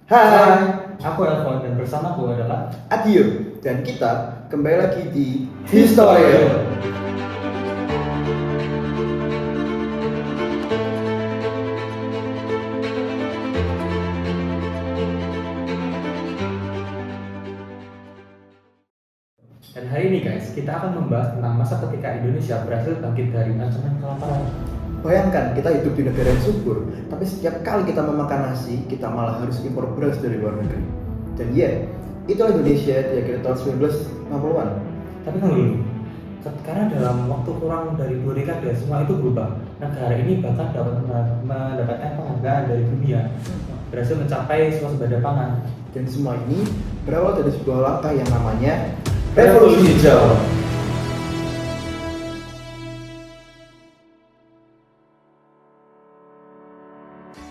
Hai, Aku Elvan dan bersamaku adalah Adio, dan kita kembali lagi di Historia. dan hari ini guys kita akan membahas tentang masa ketika Indonesia berhasil bangkit dari ancaman kelaparan. Bayangkan kita hidup di negara yang subur, tapi setiap kali kita memakan nasi, kita malah harus impor beras dari luar negeri. Dan itulah Indonesia di akhir tahun 1960-an. Tapi tunggu dulu, karena dalam waktu kurang dari 2 dekade semua itu berubah. Negara ini bahkan dapat mendapatkan penghargaan dari dunia, berhasil mencapai swasembada pangan. Dan semua ini berawal dari sebuah langkah yang namanya Revolusi Hijau.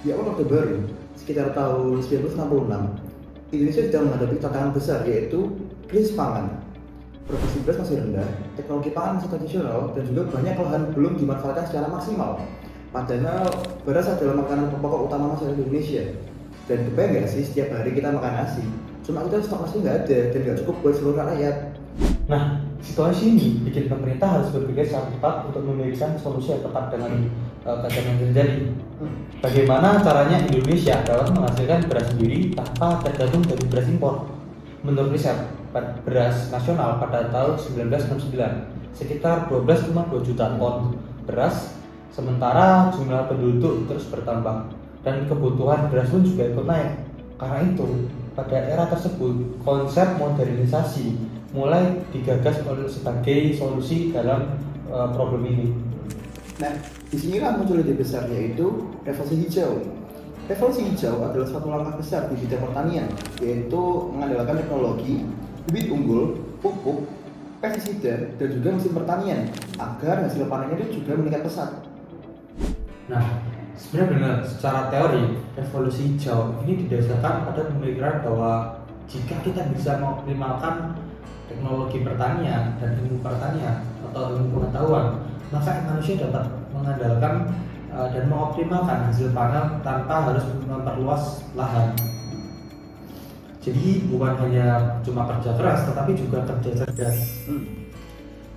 Di awal Orde Baru, sekitar tahun 1966, Indonesia sedang menghadapi tantangan besar, yaitu krisis pangan. Produksi beras masih rendah, teknologi pangan masih tradisional, dan juga banyak lahan belum dimanfaatkan secara maksimal. Padahal beras adalah makanan pokok utama masyarakat Indonesia. Dan kebayang nggak sih setiap hari kita makan nasi? Cuma kita stok nasi nggak ada dan nggak cukup buat seluruh rakyat. Nah, situasi ini bikin pemerintah harus berpikir secara cepat untuk memberikan solusi yang tepat dengan keadaan yang terjadi. Bagaimana caranya Indonesia dapat menghasilkan beras sendiri tanpa tergantung dari beras impor? Menurut riset beras nasional pada tahun 1969, sekitar 12,2 juta ton beras, sementara jumlah penduduk terus bertambah dan kebutuhan beras pun juga ikut naik. Karena itu, pada era tersebut, konsep modernisasi mulai digagas sebagai solusi dalam problem ini. Nah, di sini kan muncul ide besar, yaitu revolusi hijau. Revolusi hijau adalah suatu langkah besar di bidang pertanian, yaitu mengandalkan teknologi, bibit unggul, pupuk, pestisida, dan juga mesin pertanian agar hasil panennya itu juga meningkat pesat. Nah, sebenarnya benar, secara teori revolusi hijau ini didasarkan pada pemikiran bahwa jika kita bisa mengoptimalkan teknologi pertanian dan ilmu pertanian atau ilmu pengetahuan, maka manusia dapat mengandalkan dan mengoptimalkan hasil panen tanpa harus memperluas lahan. Jadi bukan hanya cuma kerja keras, tetapi juga kerja cerdas.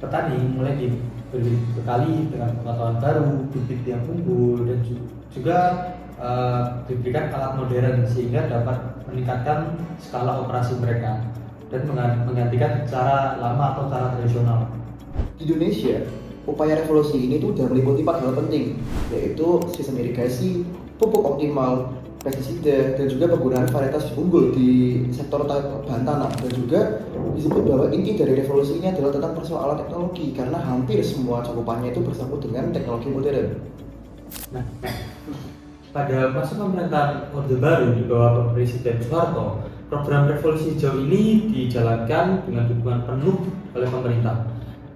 Petani mulai dibekali dengan pengetahuan baru, bibit yang unggul, dan juga diberikan alat modern sehingga dapat meningkatkan skala operasi mereka dan menggantikan cara lama atau cara tradisional. Di Indonesia, upaya revolusi ini tuh udah meliputi 4 hal penting, yaitu sistem irigasi, pupuk optimal, pestisida, dan juga penggunaan varietas unggul di sektor bahan tanam. Dan juga disebut bahwa inti dari revolusi ini adalah tentang persoalan teknologi, karena hampir semua cakupannya itu bersangkut dengan teknologi modern. Nah, pada masa pemerintahan Orde Baru di bawah Presiden Soeharto, program revolusi hijau ini dijalankan dengan dukungan penuh oleh pemerintah.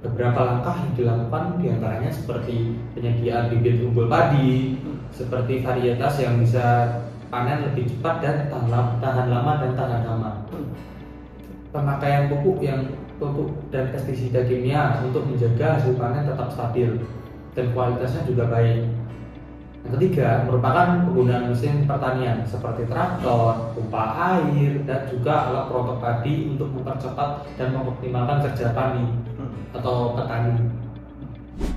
Beberapa langkah yang dilakukan diantaranya seperti penyediaan bibit unggul padi, seperti varietas yang bisa panen lebih cepat dan tahan lama dan tahan hama. Pemakaian pupuk dan pestisida kimia untuk menjaga hasil panen tetap stabil dan kualitasnya juga baik. Yang ketiga merupakan penggunaan mesin pertanian seperti traktor, pompa air, dan juga alat perotok padi untuk mempercepat dan mengoptimalkan kerja tani atau petani.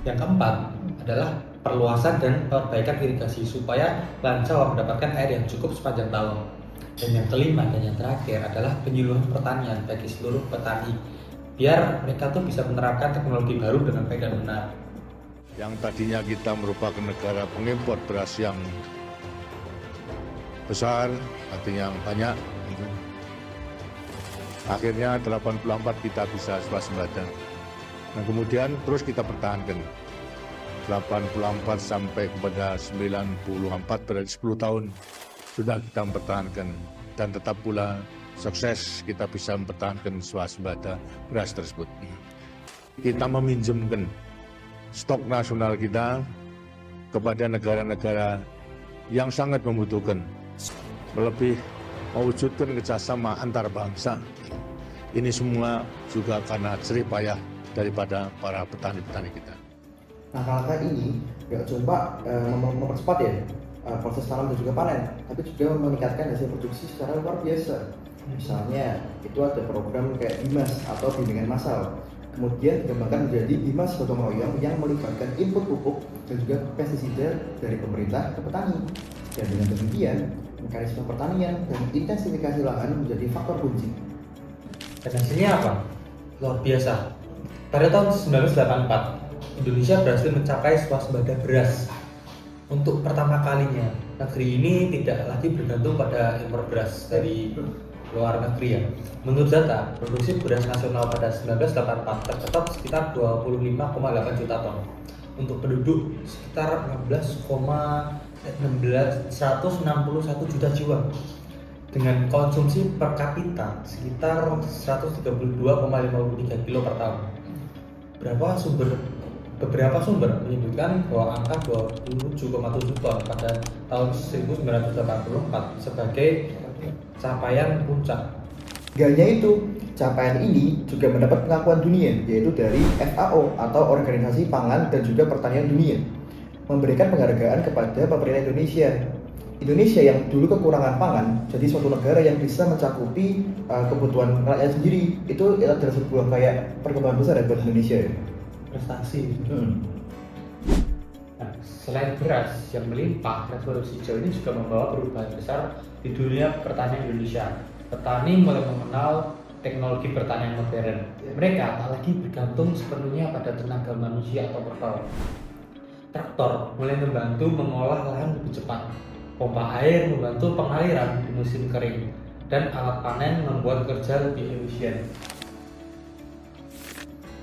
Yang keempat adalah perluasan dan perbaikan irigasi supaya lancar mendapatkan air yang cukup sepanjang tahun. Dan yang kelima dan yang terakhir adalah penyuluhan pertanian bagi seluruh petani biar mereka tuh bisa menerapkan teknologi baru dengan baik dan benar. Yang tadinya kita merupakan negara pengimpor beras yang besar, artinya yang banyak, akhirnya 84 kita bisa swasembada. Nah kemudian terus kita pertahankan 84 sampai kepada 94, berarti 10 tahun sudah kita mempertahankan, dan tetap pula sukses kita bisa mempertahankan swasembada beras tersebut. Kita meminjamkan stok nasional kita kepada negara-negara yang sangat membutuhkan, lebih mewujudkan kerjasama antar bangsa. Ini semua juga karena jerih payah daripada para petani-petani kita. Nah, langkah ini nggak cuma mempercepat ya, proses tanam dan juga panen, tapi juga meningkatkan hasil produksi secara luar biasa. Misalnya itu ada program kayak BIMAS atau bimbingan massal. Kemudian dikembangkan menjadi BIMAS gotong royong yang melibatkan input pupuk dan juga pestisida dari pemerintah ke petani. Dan dengan demikian, mekanisme pertanian dan intensifikasi lahan menjadi faktor kunci. Dan hasilnya apa? Luar biasa. Pada tahun 1984, Indonesia berhasil mencapai swasembada beras. Untuk pertama kalinya, negeri ini tidak lagi bergantung pada impor beras dari luar negeri ya. Menurut data, produksi beras nasional pada 1984 tercatat sekitar 25,8 juta ton. Untuk penduduk sekitar 161 juta jiwa. Dengan konsumsi per kapita sekitar 132,53 kilo per tahun. Beberapa sumber menyebutkan bahwa angka 27,7 ton pada tahun 1984 sebagai capaian puncak. Gak hanya itu, capaian ini juga mendapat pengakuan dunia, yaitu dari FAO atau Organisasi Pangan dan juga Pertanian Dunia, memberikan penghargaan kepada pemerintah Indonesia. Indonesia yang dulu kekurangan pangan, jadi suatu negara yang bisa mencakupi kebutuhan rakyat sendiri, itu adalah sebuah kayak perkembangan besar ya buat Indonesia ya. Prestasi. Nah, selain beras yang melimpah, revolusi hijau ini juga membawa perubahan besar di dunia pertanian Indonesia. Petani mulai mengenal teknologi pertanian modern. Mereka tak lagi bergantung sepenuhnya pada tenaga manusia atau perbau. Traktor mulai membantu mengolah lahan lebih cepat. Pompa air membantu pengaliran di musim kering, dan alat panen membuat kerja lebih efisien.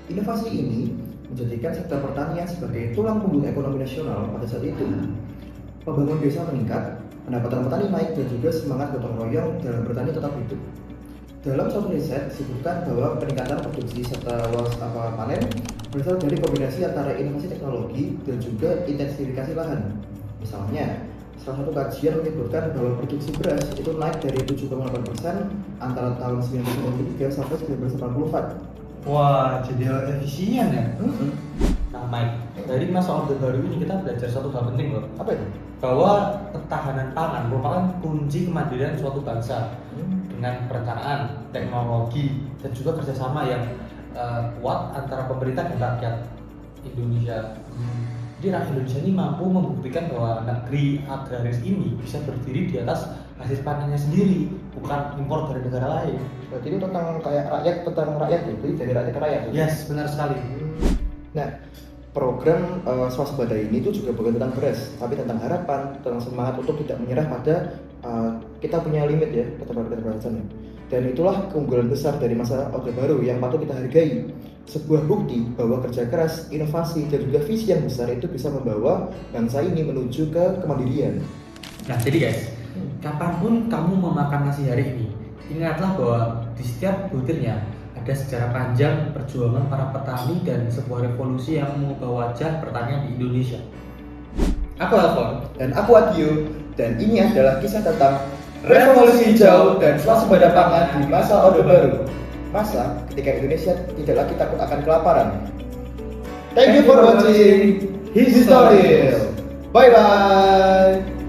Inovasi ini menjadikan sektor pertanian sebagai tulang punggung ekonomi nasional pada saat itu. Pembangunan desa meningkat, pendapatan petani naik, dan juga semangat gotong royong dalam bertani tetap hidup. Dalam suatu riset disebutkan bahwa peningkatan produksi serta luas panen berasal dari kombinasi antara inovasi teknologi dan juga intensifikasi lahan. Misalnya, salah satu kajian menyebutkan bahwa produksi beras itu naik dari 7,8% antara tahun 1993 sampai 1984. Wah, jadi efisien ya. Nah, Mike, dari masa Orde Baru ini kita belajar satu hal penting loh. Apa itu? Bahwa ketahanan pangan merupakan kunci kemandirian suatu bangsa. Dengan perencanaan, teknologi, dan juga kerjasama yang kuat antara pemerintah dan rakyat Indonesia. Jadi rakyat Indonesia ini mampu membuktikan bahwa negeri agraris ini bisa berdiri di atas hasil panennya sendiri, bukan impor dari negara lain. Berarti itu tentang rakyat itu dari rakyat ke rakyat. Yes, benar sekali. Nah, program swasembada ini itu juga bukan tentang beras, tapi tentang harapan, tentang semangat untuk tidak menyerah pada kita punya limit ya, keterbatasan. Dan itulah keunggulan besar dari masa Orde Baru yang patut kita hargai. Sebuah bukti bahwa kerja keras, inovasi, dan juga visi yang besar itu bisa membawa bangsa ini menuju ke kemandirian. Nah, jadi guys, kapanpun kamu memakan nasi hari ini, ingatlah bahwa di setiap butirnya ada sejarah panjang perjuangan para petani dan sebuah revolusi yang mengubah wajah pertanian di Indonesia. Aku Alfon. Dan aku Adio, dan ini adalah kisah tentang revolusi hijau dan swasembada pangan di masa Orde Baru. Masa ketika Indonesia tidak lagi takut akan kelaparan. Thank you for watching History. Bye bye.